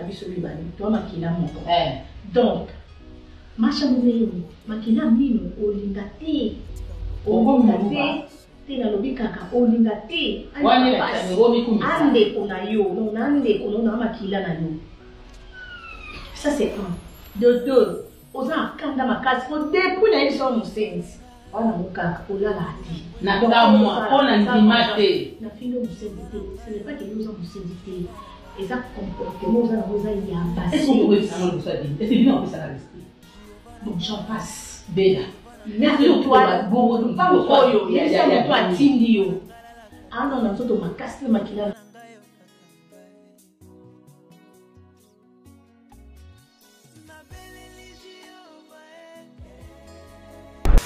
biso libani to makila moko donc masha muzeni makila mino olinga te te na lobi kaka olinga te ande kuna yo non ande kuna makila na yo ça c'est un de deux oza kanda makasi ko depuis na biso musenzi wana mukaka olala ati na kamwa pona ndimate na findo musenzi te ce n'est pas que nous sommes musenzi te eza comportement oza na oza ya basi est-ce qu'on peut ça non ça dit est-ce que bien on peut ça rester bon j'en passe bela merci toi bon pas oyo ya toi tindi yo ano na nzoto makasi na makila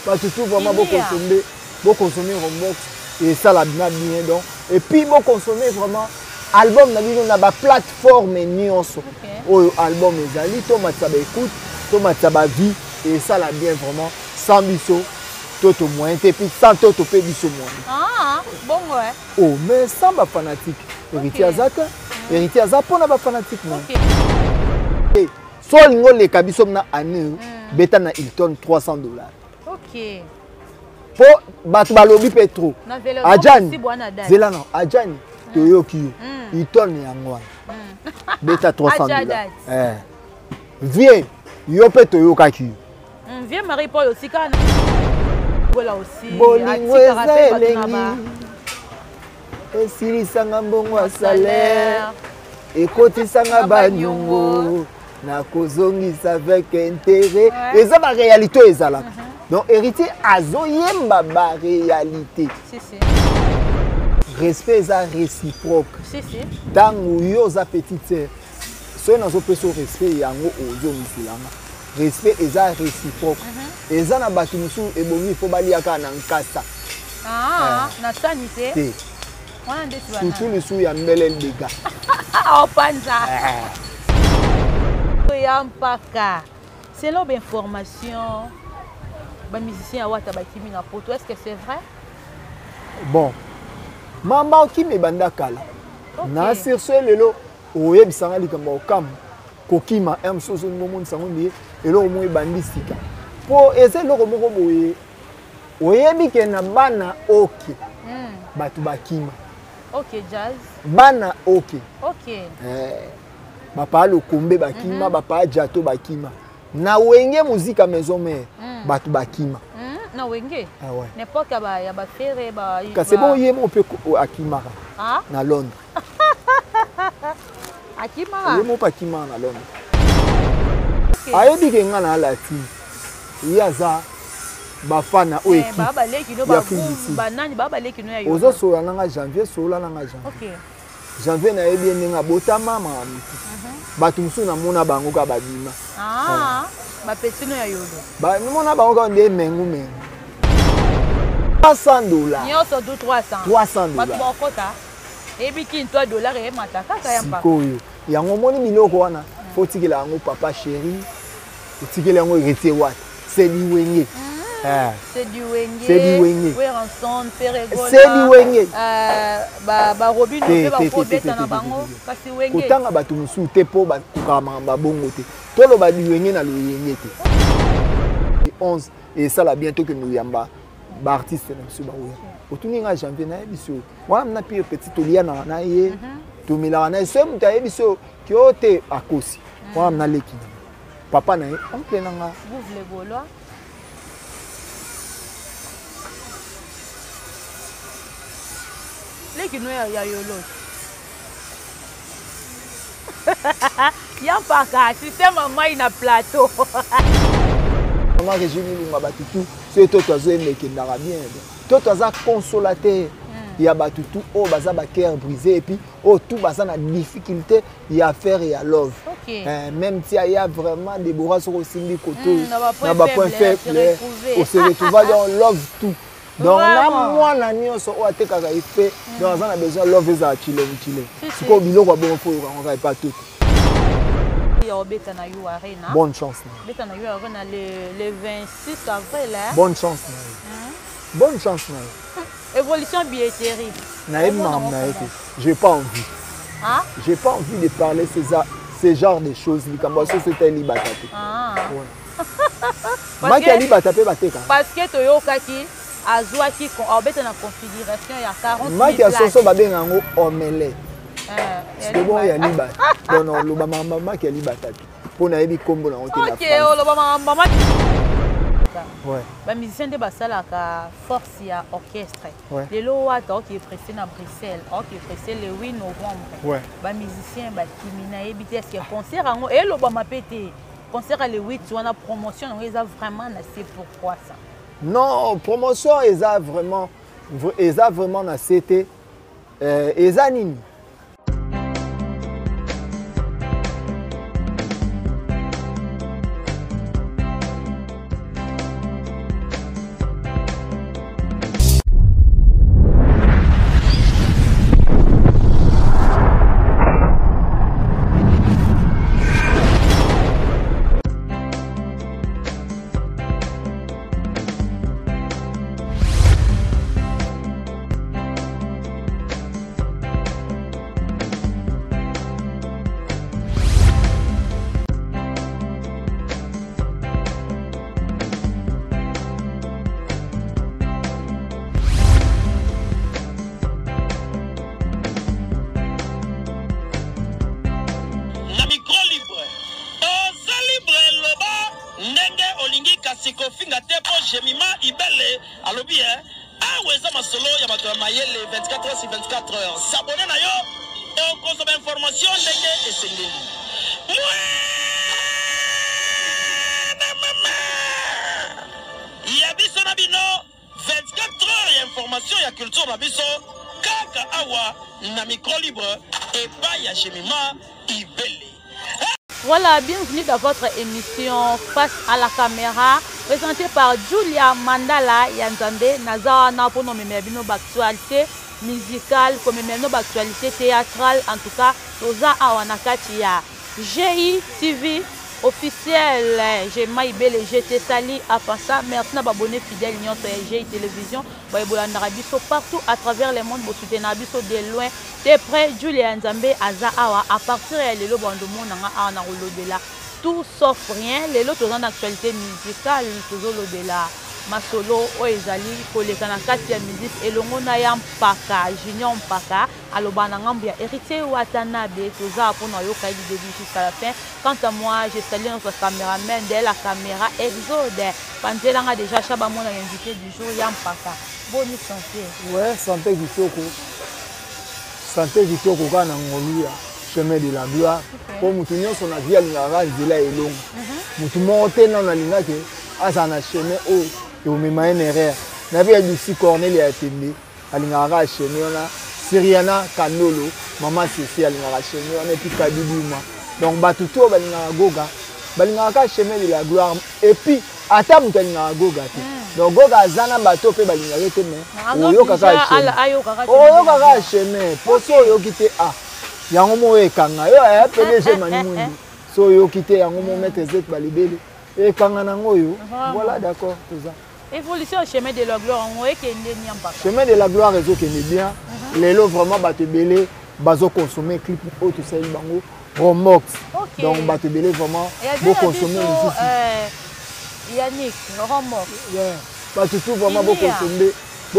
parce que tout vraiment beau consommer Rombox et ça la bien donc et puis beau consommer vraiment album na bino na ba plateforme nyonso oyo album ezali to mataba écoute to mataba vie et ça la bien vraiment sans biso toto moyen et puis sans toto pe biso moyen bon ouais oh mais sans ba fanatique héritier azaka héritier azapona ba fanatique non et sol ngole kabiso na année beta na Hilton $300. OK. Po batu balobi petro. Ajani. Zela non, Ajani. Toyoki. Hilton yango. Beta $300. Viens, yo pe toyoka ki. Viens Marie Paul aussi kana. Voilà aussi. Bolingo elengi. Esili sanga mbongo salaire. Ekoti sanga banyongo. Na kozongisa avec intérêt. Eza ba réalité ezala. Donc héritier azoyemba ba réalité. Respect eza réciproque. Tango yo za petite sœur. So nazo peso respect yango ozo musulanga. Respect eza réciproque. Eza na batu musu ebongi fo baliaka na nkasa. Na sanité. Wana ndeti wana. Surtout le sou ya mbele ndeka. Opanza. Yampaka. Selon l'information, les musiciens ont été mis en poto. Est-ce que c'est vrai? Bon. Mamba qui me banda kala. Na sirso lelo oye bisanga likamba okam. Kokima em soso momon sangondi elo mo bandisika. Po eze loko moko boye. Oye bike na bana oke. Batu bakima. OK jazz. Bana oke. OK. Bapa lokombe bakima bapa jato bakima na wenge muzika maison mère batu bakima na wenge ah ouais n'importe ya ba fere ba ka c'est bon yemo pe akimara na Londres akimara yemo pa akimara na Londres ayebi ke ngana latine yaza bafana o équipe baba leki no ba banani baba leki no ya yo ozo sola nanga janvier sola nanga janvier OK janvier na yebi ninga botama mama batu musu na mona bango ka babima ba petino ya yolo ba mona bango ka nde mengu $300 nyoso do $300 ba bokota ebiki $3 e mataka ka ya mpaka koyo yango moni miloko wana fotikela yango papa chéri fotikela yango héritier wat c'est du wenge c'est du wenge c'est du wenge ouais ensemble peregola c'est du wenge ba robino pe ba ko beta na bango kasi wenge kotanga batu musu te po ba kukama ba bongo te tolo ba du wenge na loyenge te 11 et ça là bientôt que nous yamba ba artiste na biso ba oya otuninga janvier na biso wana na pire petit oliana na ye to milana se muta ye biso kyote akosi wana na leki papa na ye oncle nanga vous voulez golois leki no ya yolo yampaka système mai na plateau comment régime lunga batutu c'est toto azo emekendaka bien toto aza consolateur ya batutu o baza ba cœur brisé et puis o tout baza na difficulté ya faire ya love même si il y a vraiment des bourras sur simbi koto na ba point faible on se retrouve dans love tout donc na mwana nyonso o atekaka effet donc on a besoin love za chile siko biloko bon fo on va pas tout bonne chance le 26 avril bonne chance bonne chance évolution billetterie j'ai pas envie j'ai pas envie de parler ce genre de choses likambo c'était libata te Parce maki libata pe bateka parce que toyokaki azwaki obeta na configuration ya 40 maki asoso babenga ngo omelette c'est bon ya libata non non loba mama ki libata te pona yebi kombo na hotel la OK loba mama ouais ba musicien de basalaka force ya orchestre lelo wata OK pressé na Bruxelles OK pressé le 8 novembre ouais ba musicien ba kimina yebi te est-ce que concert ngo et loba mapete concert le 8 wana promotion ngo eza vraiment na c'est pourquoi ça non promotion eza vraiment na c'était eza nini S'abonner na yo, on consomme information ndenge esengeli. Ya biso na bino 24 heures ya information ya culture na biso kaka awa na micro libre et pas ya Jemima Ibele. Voilà, bienvenue dans votre émission Face à la caméra, présentée par Julia Mandala Yanzambe, Naza Napono Memebino Actualité musicale, comme même actualité théâtrale, en tout cas, Toza Awanakati ya GI TV officiel, Jemima Ibele, GT Sali, à ça, merci à abonner fidèle, GI Télévision, Biso partout à travers le monde, Nabiso de loin, de près, Julia Nzambe, Aza Awa, à partir de l'eau, de là, tout sauf rien, les lots d'actualité musicale, toujours de là. Masolo oezali koleka na kati ya musique elongo na ya mpaka Junior Mpaka alobana ngambu ya héritier Watanabe toza pona yo kaidi début jusqu'à la fin. Quant à moi, je salue notre caméraman de la caméra Exode. Panzela nga déjà chaba mon invité du jour ya Mpaka. Bonne santé. Ouais, santé vitoko. Santé vitoko kana ngoluya. Chemin de la gloire. Pour mutu nyonso na vie alingaka nzela elongo. Mutu monte na lingaka azana chemin o et au même erreur. N'avait Lucie Corneille a tembe, alingara chemin on a Siriana Kanolo, maman Cécile alingara chemin on a puis Kadibuma. Donc batuto balingara goga, balingara chemin de la gloire et puis atam balingara goga. Donc goga zana bato pe balingara te mais oyo kaka chemin. Oyo kaka chemin, poso yo kite a. Yango mo e kanga yo e PDG manimundi. So yo kite yango mo mettre zet balibele. Et kanga nango yo. Voilà d'accord tout ça. Évolution au chemin de la gloire, on voit qu'il y a un impact. Chemin de la gloire, réseau qui est bien. Les lots vraiment battent belé, baso consommer clip ou tout ça, il bango, Romox. Donc battent belé vraiment, beau consommer. Yannick, Romox. Battent tout vraiment beau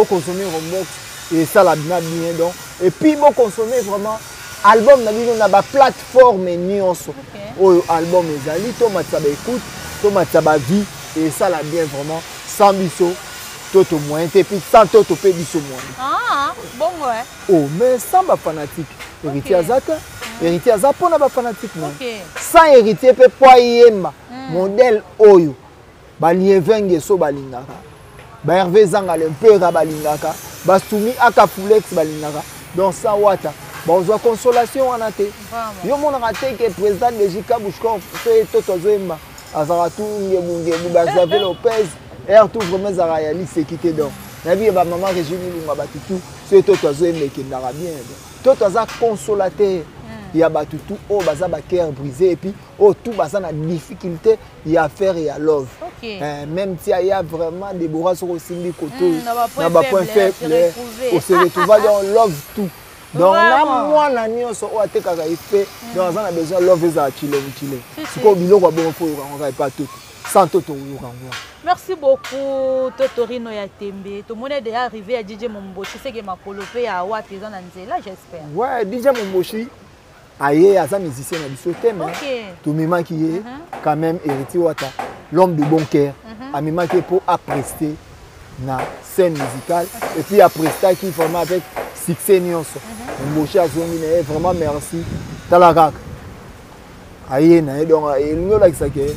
consommer Romox et ça la bien donc. Et puis beau consommer vraiment album on a ba plateforme nyonso. Oh album ezali to mataba écoute, to mataba vie et ça la bien vraiment. Sans biso, toto moins, et puis sans toto pe biso moins. Ah, bon ouais. Oh, mais sans ma fanatique. Héritier Azaka, héritier Azapa, on a pas fanatique. Sans héritier, pe poyemba, modèle Oyo, Balievenge so balingaka, Hervé Zangale, Pera balingaka, Basumi Akafulex balingaka, donc ça wata. Bon, on a consolation en athée. Yo mon raté que président de Jika Bouchkor, fait toto zoemba, Azaratou, Ngebunge, Lopez. Et tout vraiment ça réalise c'est quitté donc la vie ba maman régime lunga batutu c'est tout oiseau mais qui n'ara bien tout oiseau consolateur il y a batutu oh baza ba cœur brisé et puis oh tout baza na difficulté il y a faire et à love même si il y a vraiment des bourras sur aussi des côtés na ba point faible on se retrouve dans love tout Donc na mwana nyonso o atekaka ife donc on a besoin love za chile. Siko biloko bon fo on va pas tout. Sans toto ngwa. Merci beaucoup Totorino ya Tembe. Tout le monde est déjà arrivé à DJ Momboshi, c'est que ma polopé à Ouatezan Nzela, j'espère. Ouais, DJ Momboshi aye aza musicien na biso thème. Tout mima qui est quand même héritier Ouata, l'homme de bon cœur. Amima qui pour apprester na scène musicale et puis apprester qui vraiment avec succès nyonso. Momboshi azongi na vraiment merci. Talakak. Aye na donc il la qui que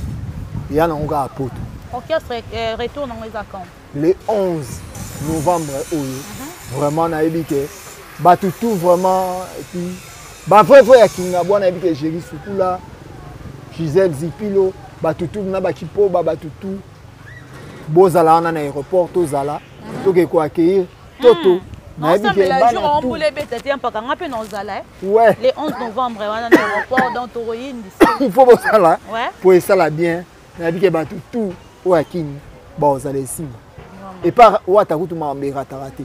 il y a un apôtre. Orchestre retourne dans les accords. Le 11 novembre, vraiment, on a dit que tout vraiment. Et puis, après, il y a Kingabou, on a dit que Géry Soukoula, Gisèle Zipilo, tout Nabakipo, tout. Bozala, on a un aéroport, Tozala, tout qui est accueillir, Toto. Non, ça me la jour on voulait bêter un peu quand on a Zala. Ouais. Le 11 novembre, on a un aéroport dans Toroïne. Il faut Bozala. Ouais. Pour ça là bien. On a dit que tout. Ouakin, bon, ça les signes. Et par Ouatakutu Mambera Tarate.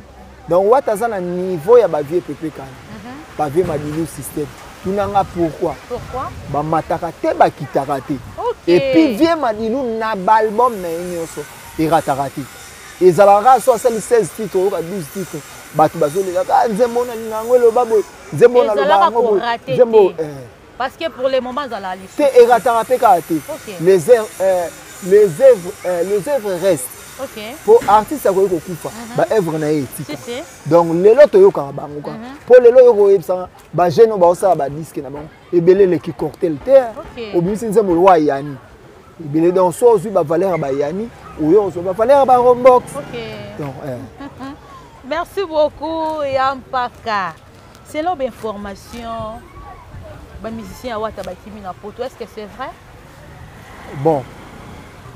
Donc, Ouatazan a niveau, il y a ma vie pépé quand même. Ma vie m'a dit le système. Tout n'a pas pourquoi. Pourquoi? Bah, matakate, bah, qui tarate. Et puis, viens m'a dit nous, n'a pas l'album, mais il y a ratarate. Et Zalara, 76 titres, 12 titres. Bah, tu vas dire, Zembo, le babo, Zembo, le babo, Zembo. Parce que pour le moment, Zala, c'est ratarate. Les œuvres restent. Pour artiste à quoi kufa ba œuvre na éthique. Donc les lots toyoka bango pour les lots yo ça ba jeune ba ça ba disque na bango ebele le qui cortel terre obisi nzembo lwa yani ebele donc so zu ba valeur ba yani oyo so ba valeur ba rombox. Donc merci beaucoup Yampaka. C'est l'homme information ba musicien à Ouata ba kimi na poto, est-ce que c'est vrai? Bon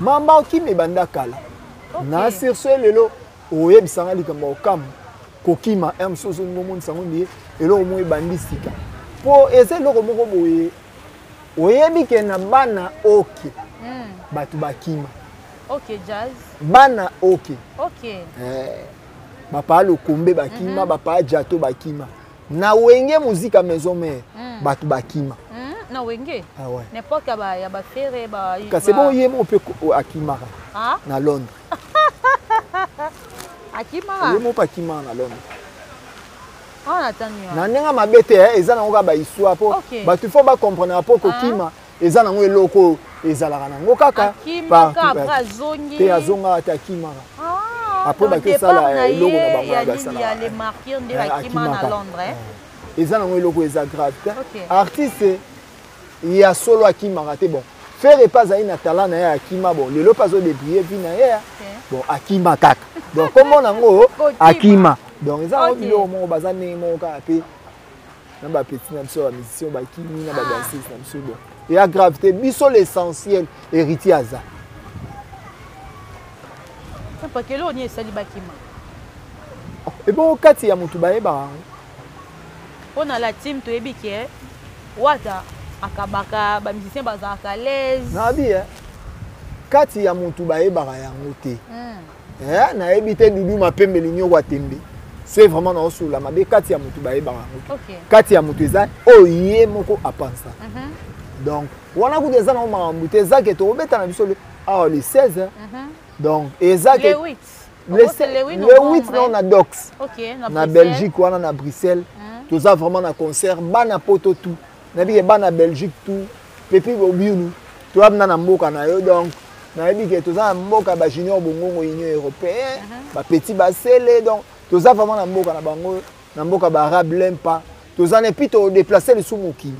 Mamba qui me banda kala. Na sur ce lelo oyebi sanga likamba okam kokima emsoso ngomo nsangondi elo mo bandisika. Po ese loko moko boye oyebi ke na bana oke. Batu bakima. OK jazz. Bana oke. OK. Bapa lo kombe bakima, bapa jato bakima. Na wenge muzika maison mère batu bakima. Na wenge. Ah ouais. N'importe quoi ya ba faire ba. C'est bon yemo on peut akimara. Ah? Na Londres. Akimara. Yemo pa akimara na Londres. On attend yo. Na nenga mabete eza na ngoka ba histoire po. Batu faut ba comprendre po ko kima eza na ngo eloko ezalaka na ngo kaka par zongi. Te azonga ta akimara. Ah. Après ba ke sala eloko na bango ba sala. Il y a les marqueurs de akimara na Londres. Eza na ngo eloko eza grave. Artiste il y a solo akimara te bon. Faire pas à une talent na akima bon le pas de briller vina ya bon akima kaka donc comment nango akima donc ils ont dit au moins bazane mo ka pe na ba petit na so musicien ba kimi na ba dansiste na so bon et la gravité biso l'essentiel héritier aza parce que là on y est sali bakima et bon kati ya mutu ba eba on a la team to ebike Ouata akabaka ba musicien bazaka l'aise na bi kati ya mutu ba ebaka yango te na ebite dudu mapembe linyo kwa tembe c'est vraiment na osula mabe kati ya mutu ba ebaka yango kati ya mutu eza oye moko apansa donc wana ku deza na makambu te za ke to obeta na biso le 16 donc eza ke le 8 non na Dox na Belgique wana na Bruxelles tout ça vraiment na concert bana poto tout nabi bana Belgique tout pepi bobiunu to abna na mboka na yo donc nabi ke to za mboka ba junior bongo union européen ba petit ba sele donc to za vraiment na mboka na bango na mboka ba arabe lempa to za ne pito déplacer le soumokili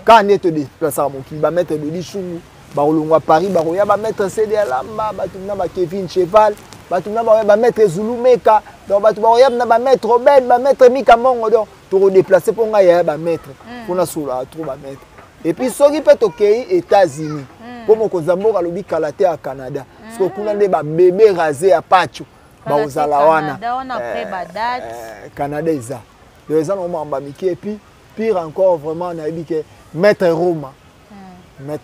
quand on est déplacer à mokili ba mettre de lichungu ba olongwa Paris ba roya ba mettre CD Lamba ba tuna ba Kevin Cheval ba tuna ba mettre Zulu Meka donc ba roya na ba mettre Robert ba mettre Mika Mongo donc to déplacer pour nga ba mettre pour na sula trop ba mettre et puis soki peut OK États-Unis pour mon kozamboka lobi kalate à Canada parce que kuna nde ba bébé rasé à Pacho ba ozala wana Canada eza les gens ont mamba miki et puis pire encore vraiment na dit que maître Roma na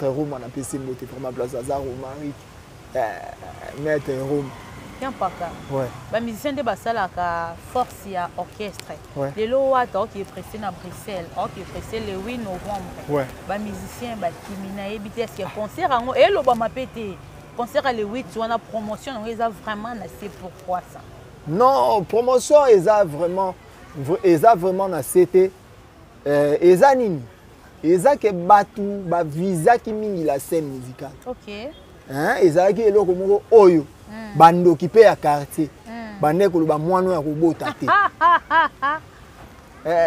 PC moté pour ma place Azar Romaric maître Roma Yampaka. Ouais. Ba musicien de basala ka force ya orchestre. Ouais. Le lowata qui est pressé na Bruxelles, qui est pressé le 8 novembre. Ouais. Ba musicien ba kimina ebité est-ce que concert ango et lo ba mapété. Concert le 8 on a promotion on les a vraiment c'est pourquoi ça. Non, promotion ils a vraiment na CT eza nini? Eza ke batu ba visa ki mingi la scène musicale. OK. Hein, ezalaki eloko moko oyo bandoki pe ya quartier bande koloba mwana ya kobota te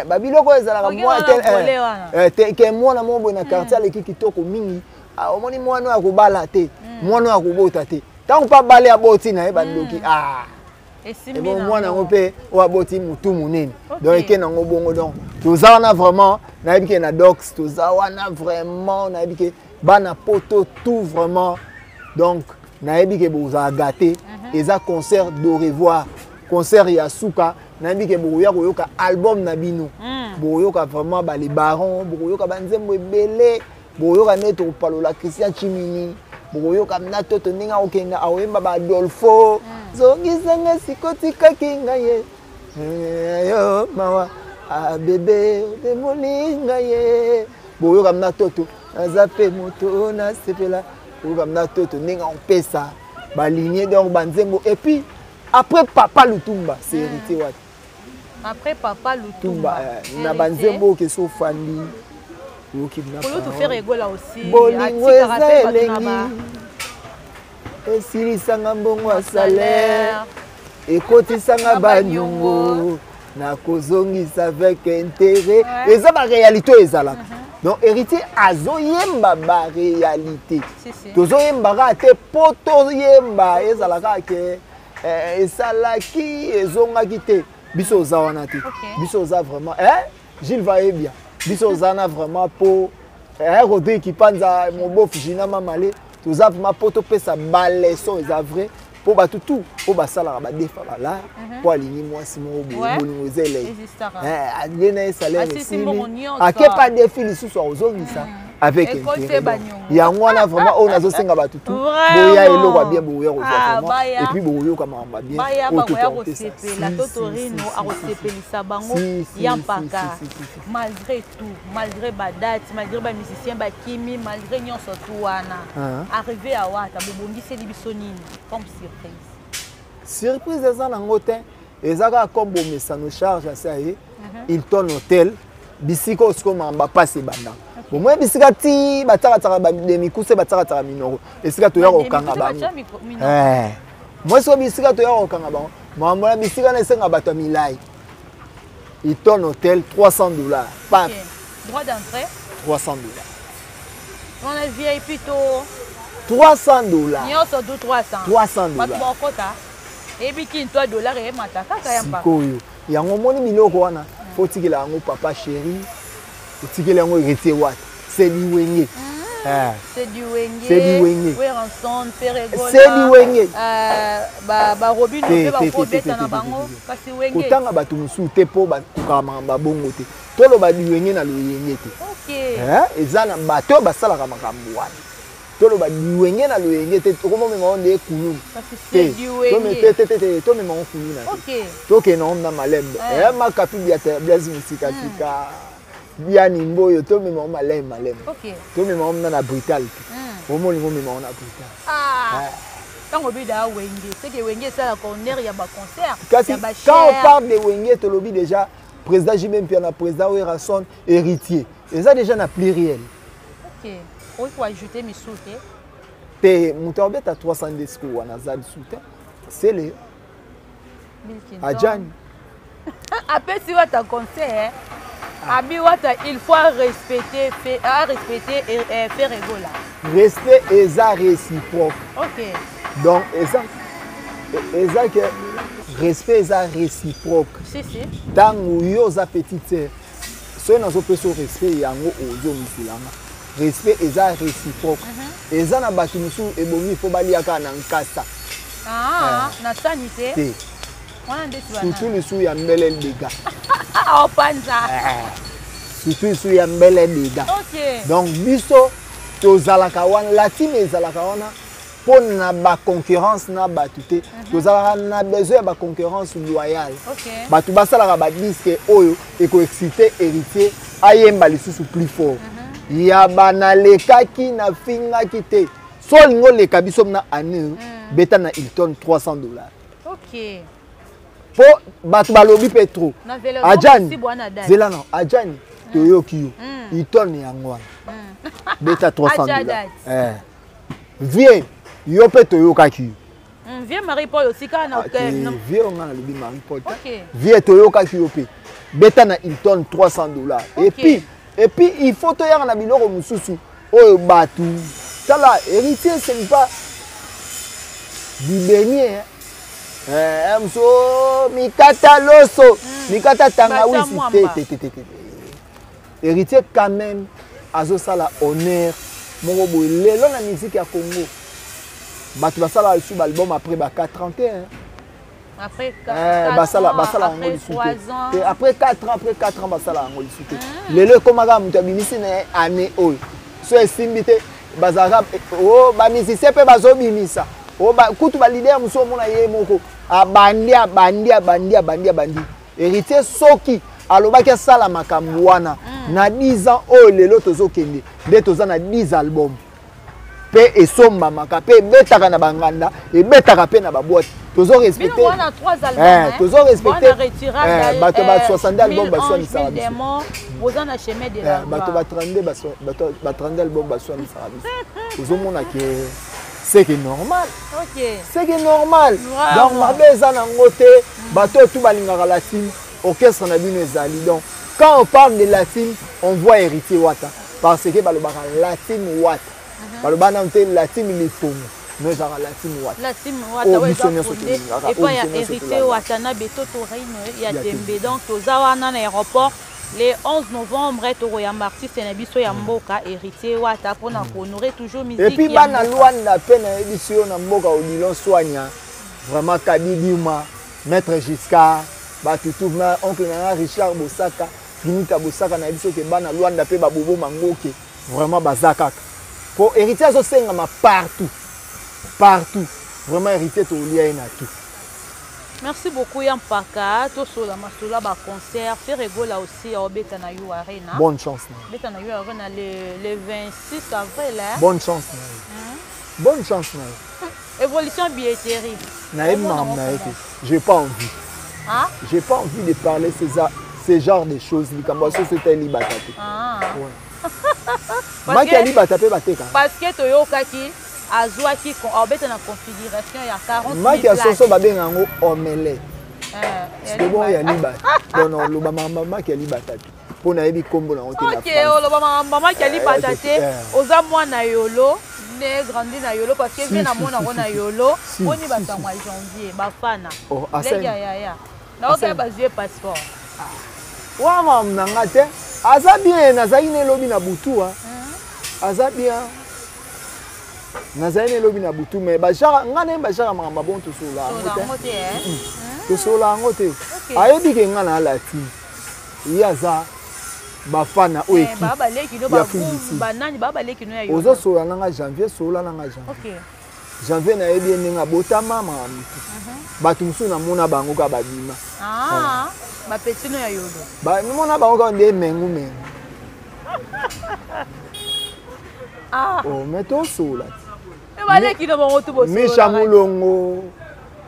babiloko ezalaka mwana te ke mwana moko na quartier aleki kitoko mingi omoni mwana ya kobala te mwana ya kobota te ntango mpa bale ya boti na ye bandoki bon mwana yango mpe oyo aboti mutu monene donc eke nango bongo donc toza wana vraiment nayebi ke na dox toza wana vraiment nayebi ke bana poto tout vraiment. Donc, naebi ke boza gâté, eza concert d'au revoir, concert ya suka, naebi ke boya koyoka album na bino. Boyoka vraiment ba les barons, boyoka banzembo ebele, boyoka neto palola Christian Chimini, boyoka na toto ninga okenda awemba ba Adolfo. Zongizanga sikotika kinga ye. Yo mawa a bébé de molinga ye. Boyoka na toto, azape moto na sepela. On paie ça, baligné donc banzembo et puis après Papa Lutumba c'est hérité wat. Après Papa Lutumba na banzembo ke so fandi qui na pour tout faire rigola aussi bolingo elengi et sili sanga mbongo salaire et koti sanga banyongo na kozongisa avec intérêt et ça la réalité ezalaka. Donc héritier azoyemba ba réalité. Tozoyemba ka te poto yemba ezalaka ke esalaki ezongaki te biso zawana te. Biso za vraiment Gilles va bien. Biso zana vraiment pour Rodrigue qui panza mon beau Fujina mamale toza vraiment poto pesa baleso eza vrai pour ba tout pour ba sala ba defa bala pour aligner moi Simon Bolingo zele alena salaire ici ake pas défi sous ozongisa avec intérêt ya ngwana vraiment on azo senga ba tout boya eloko bien boya vraiment et puis boya kama ba bien la totorino a resepelisa bango yampaka malgré tout malgré ba date malgré ba musicien ba kimi malgré nyonso tout wana arrivé à wata bobongisi biso nini comme surprise eza nango te ezaka kombo mesano charge asaye Hilton Hotel bisika osiko mamba passe banda bon moi bisika ti bataka de mikuse bataka minoro esika to ya kokanga bani moi so bisika to ya kokanga bango mamba bisika na senga bato milai Hilton Hotel $300 pas droit d'entrée $300 on a VIP to $300 nyoso do $300 bakota ebiki $3 e mataka kayamba koyo yango moni miloko wana faut tikela yango papa chéri tikela yango héritier wat c'est du wenge c'est du wenge Weranson Peregola c'est du wenge ba robino pe ba kobeta na bango kasi wenge kotanga bato musu te po ba kokama bongo te tolo ba du wenge na loyenge te OK ezana bato basala ka makambo wana tolo ba diwenge na loyenge te komo me mo de kunu te to me te to me mo kunu na OK to ke no na malembe ma kapi bia te blaze musika tika bia ni mboyo to me mo malembe OK to me mo na brutal komo ni mo me mo na brutal tango bida wenge c'est que wenge ça la corner ya ba concert ya ba quand on parle de wenge to lobi déjà président Jimem Pia na président Weranson héritier et ça déjà na pluriel OK il faut ajouter mes soutes. Te Moutarbet à 300 discours à Nazad soutien. C'est le Adjan. Après si tu as concert, il faut respecter et faire rigoler. Respect et ça réciproque. OK. Donc ça que respect et ça réciproque. Si. Tant où yo za petite sœur. Soit dans ce respect yango ozo misilanga. Respect et ça réciproque. Et ça na batu musu ebongi faut baliaka na nkasa. Na sanité. Surtout le sou ya mbele dega. Oh panza. Surtout sou ya mbele dega. OK. Donc biso to zalaka wana la team ezalaka wana pour na concurrence na batute nous avons besoin de concurrence loyale batu basala ba disque oyo eko exciter héritier ayemba lisusu plus fort ya bana lekaki na finga kite so lingo leka biso na année beta na Hilton $300 OK po batu balobi petro ajani zela non ajani toyoki yo Hilton yango beta $300 viens yo pe toyokaki viens Marie Paul aussi kana viens on a le Marie Paul viens toyokaki yo pe beta na Hilton $300 et puis il faut to yanga na biloko mususu oyo batu tala héritier ce n'est pas du dernier mso mikata loso mikata tangawisi héritier quand même azo sala honneur moko boye lelo na musique ya Congo batu basala su album après ba 431 après 4 après 4 ans basala ngo lisuki lelo komaka mutu abimisi na année oyo so esimbite bazaka o ba musicien pe bazobimisa o ba kutu ba leader muso mona ye moko abandi héritier soki alobaki asala makambo wana na 10 ans oyo lelo tozokende nde toza na 10 albums pe esombamaka pe ebetaka na banganda ebetaka pe na baboite tozo respecter tozo respecter bato ba 60 albums baswanisaka biso bato ba 32 albums baswanisaka biso ozomona ke c'est que normal c'est que normal donc mabe eza nango te bato tout balingaka latine orchestre na bino ezali donc quand on parle de latine on voit héritier Wata parce que balobaka latine Wata balobana nte latine lifongo nous avons latine Wata oui et pas ya héritier Wata na betoto reine ya tembe donc tozawa na aéroport le 11 novembre tokoyamba artiste na biso ya mboka héritier Wata pona ko honorer toujours musique et puis bana Luanda pe na biso na mboka Odilon Soigna vraiment Kadidima maître Giscard batutu na oncle na Richard Bosaka Limita Bosaka na biso ke bana Luanda pe babobo mangoke vraiment bazaka pour héritier zo senga ma partout vraiment héritier to lié na tout. Merci beaucoup Yampaka to sola masola ba concert fait rigola aussi au Beta na You Arena. Bonne chance. Beta na You Arena le 26 avril là. Bonne chance. Bonne chance. Évolution billetterie. J'ai pas envie. Hein? J'ai pas envie de parler ces genres de choses. C'était libata. Ah. Parce que Toyokaki azwaki obeta na configuration ya 40 000 Maki asoso babenga ngo omelette. C'est bon ya libata. Non lo mama ki libata. Pona yebi kombo na hotel la. OK, lo mama ki libata te. Oza mwana yolo, ne grandi na yolo parce que vient na mona na yolo, oni bata mois janvier, ba fana. Oh, asa. Ya. Na oka ba jouer passeport. Wa mam na ngate. Aza bien nazali ne lobi na butu ha. Aza bien. Nazali ne lobi na butu mais ba jara ngana ba jara mama bon to sola ngote. To sola ngote. Ayebi ke ngana lati. Yaza ba fana o équipe. Baba leki no ba banani baba leki no ya yo. Ozo sola nanga janvier sola nanga janvier. OK. Janvier na yebi ninga botama mama. Batu musu na mona bango ka babima. Ah. Ba petit no ya yolo. Ba ni mona bango ka nde mengu. Ah. Oh, mais to sola. Misha Mulongo,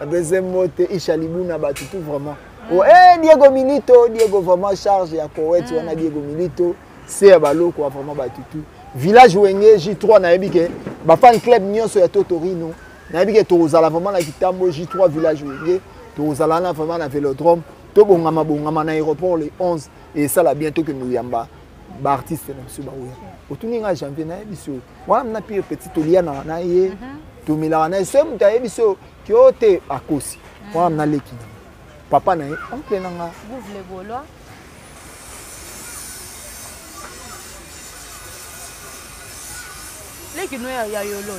Bezemote, Ishalibuna Batutu vraiment. Oh, Diego Milito vraiment charge à Koweït, on a Diego Milito, c'est Balo quoi vraiment Batutu. Village Wenge J3 na ebike, ba fan club nyonso ya Totorino. Na ebike tozala vraiment na Kitambo J3 village Wenge, tozala na vraiment na Vélodrome, to bongama na aéroport le 11 et ça là bientôt que nous yamba. Ba artiste na biso ba oya otuninga janvier na biso wana na pire petit tolia na ye to milana na so muta ye biso kyote akosi wana na leki papa na ye oncle nanga bouvre le gaulois leki no ya yolo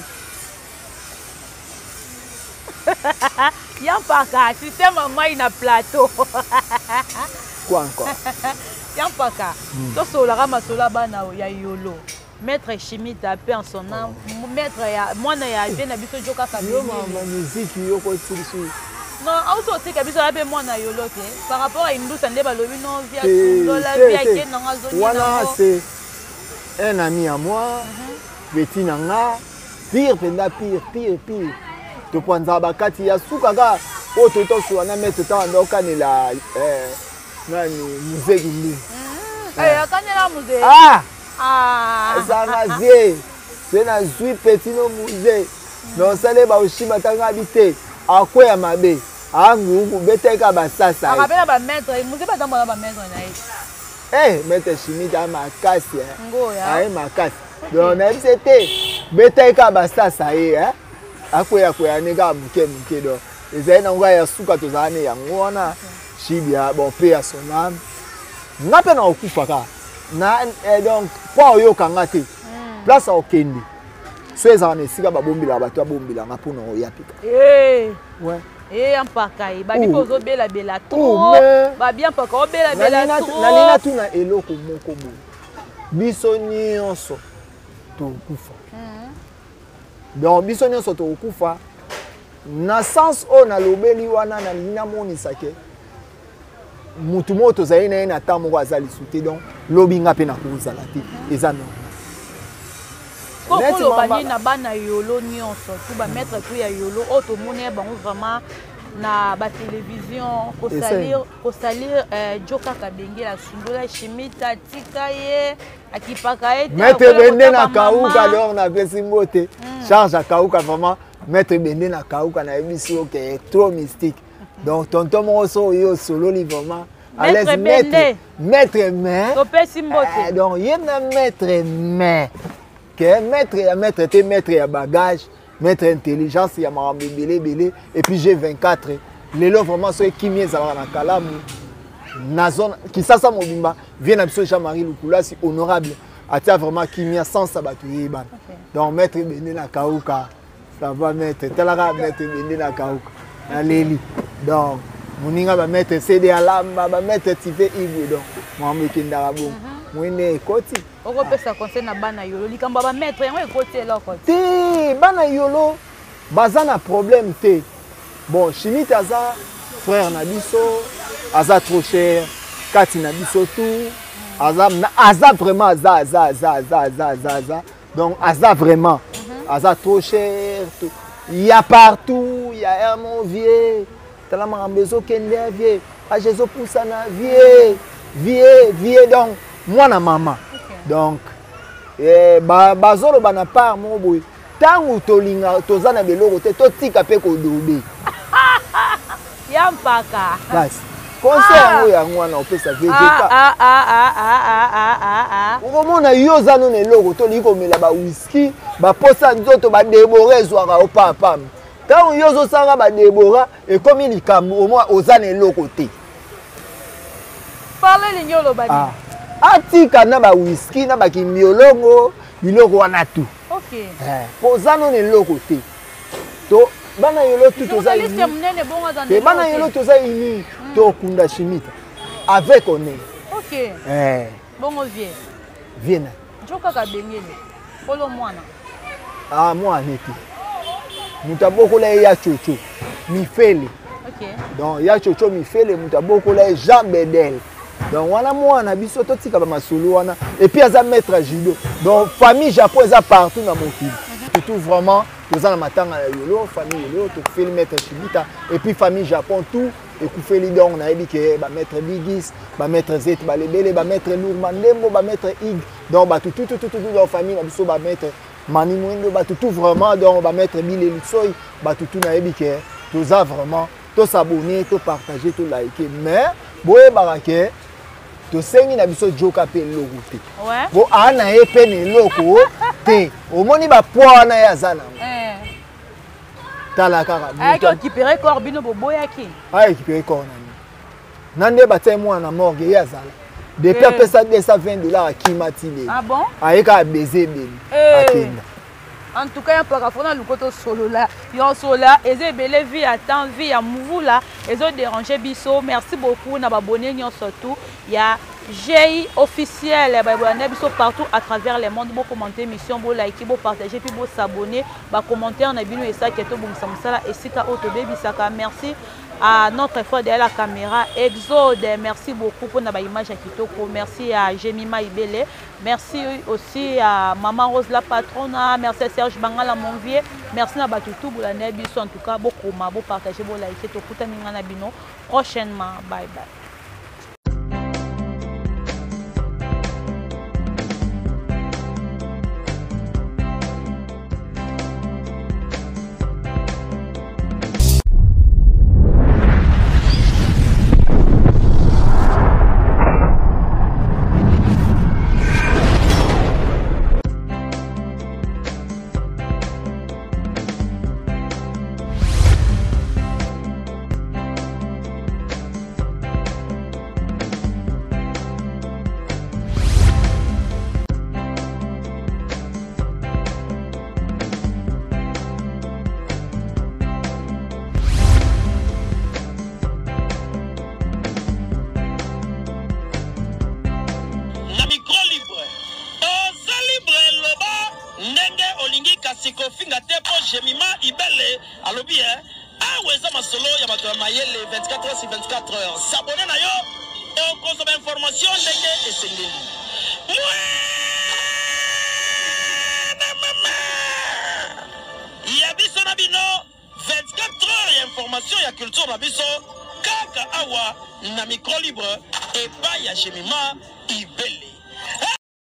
Yampaka système mai na plateau quoi encore Yampaka to sola masola bana ya yolo maître chimie tapé en son nom maître ya mwana ya bien na biso joka kabini yo mama musique yo ko tsirisu non auto te ka biso abe mwana yolo te par rapport à indusa nde balobi non via sundola via ke nanga zoni voilà c'est un ami à moi petit nanga pire penda pire to kwanza bakati ya suka ka oto to suana mettre ta ndoka ni la nani muziki ndi akanela musée ça va vie c'est na zui petit no musée non sale ba oshima tanga habité akwe ya mabe angu beteka basasa akapela ba maître musée ba tambola ba maître na maître chimie ta makasi ngoya makasi donc na c'était beteka basasa akwe ya nega muke do ezali na ngwa ya suka tozane yango wana shibia bon pe ya sonam ngape na okufa ka na donc kwa oyoka ngate place okende so ezana esika babombila bato abombila ngapo na oyapika ouais ampaka ba bipo ozobela bela trop ba bien paka obela bela trop nalina tuna eloko moko bo biso nyonso tokufa donc biso nyonso tokufa na sens o na lobeli wana na lina monisa ke mutu moto zali na ena tamo kwa zali sute donc lobinga pe na kozala te eza non ko bani na bana yolo nyonso tu ba mettre tu ya yolo auto mone bango vraiment na ba télévision ko salir joka kabenge la sundola chimita tikaye akipaka ete mettre bende na kauka donc na pesi mbote charge akauka vraiment mettre bende na kauka na ebisi ok trop mystique donc tonton moso yo solo li vraiment à l'aise mettre main to pesi mbote donc yena mettre main que mettre te mettre ya bagage mettre intelligence ya marambe belé et puis j'ai 24 lelo vraiment so kimie za na kalamu na zone qui ça mobimba vient na biso Jean-Marie Lukula si honorable atia vraiment kimia sans sabatu yeba donc mettre bende na kauka ça va mettre telaka mettre bende na kauka na leli donc muninga ba mettre CD alamba ba mettre TV Ibu donc moi mekindara bon mwene ekoti oko pesa conseil na bana yolo likambo ba mettre yango ekoti eloko te bana yolo baza na problème te bon chimite aza frère na biso aza trop cher kati na biso tout aza vraiment aza donc aza vraiment aza trop cher tout il y a partout il y a un mon vieux tala marambezo kende vieux a Jésus poussa na vieux donc moi na maman donc bazolo bana part mo boy tangu tolinga tozana beloko te totika pe ko dobe yampaka basi conseil yango wana opesa VGK ukomona yo zano ne loko to liko mela ba whisky ba posa nzoto ba débora zwaka opapa tangu yo zo sanga ba débora e komi likambo au moins ozane loko te parler linyolo bani atika na ba whisky na ba kimbiolongo biloko wana tu OK pozano ne loko te to bana yolo tout oza ini te bana yolo toza ini to kunda chimita avec on est OK bongo viena joka kabengele polo mwana mwana ete mutabokola ya chocho mifele OK donc ya chocho mifele mutabokola Jean Bedel donc wana mwana biso totika ba masolo wana et puis aza maître à judo donc famille Japon eza partout na mokili tout vraiment toza na matanga ya yolo famille yolo to fait le maître chimita et puis famille Japon tout et koufeli donc na yebi ke ba maître Bigis ba maître Zet ba lebele ba maître Lourmandembo ba maître Ig donc ba tout dans famille na biso ba maître Mani Mwendo ba tout vraiment donc ba maître Bileli Soy ba tout na yebi ke toza vraiment to s'abonner to partager to liker mais boye barake to sengi na biso joka pe loko te bo ana ye pe ne loko te omoni ba poa na ya zana tala kaka ay récupérer corps bino boboyaki ay récupérer corps nande batai mwana morgue ya zala depuis apesa $220 akimatile bon ayeka baiser beni akenda en tout cas y'a pas lukoto solo là yon sola eze belé vie à temps vie à mouvou là ezo déranger biso merci beaucoup na babonné nyon surtout ya GI officiel partout à travers le monde. Vous commenter mission, vous liker, vous partager, puis vous s'abonner. Vous commenter en abino et ça qui est tout bon samsala et si ka auto baby saka. Merci à notre frère derrière la caméra Exode. Merci beaucoup pour notre image à Kitoko. Merci à Jemima Ibele. Merci aussi à Maman Rose la patronne. Merci à Serge Bangala mon vieux. Merci à Batutu Boulané Bisso. En tout cas, beaucoup vous partager, vous liker, tout le monde prochainement. Bye bye. Jemima Ibele alobi aweza masolo ya bato ya mayele 24 heures sur 24 heures. S'abonner na yo et consommer information ndenge esengeli. Ya biso na bino 24 heures ya information ya culture na biso kaka awa na micro libre et pas ya Jemima Ibele.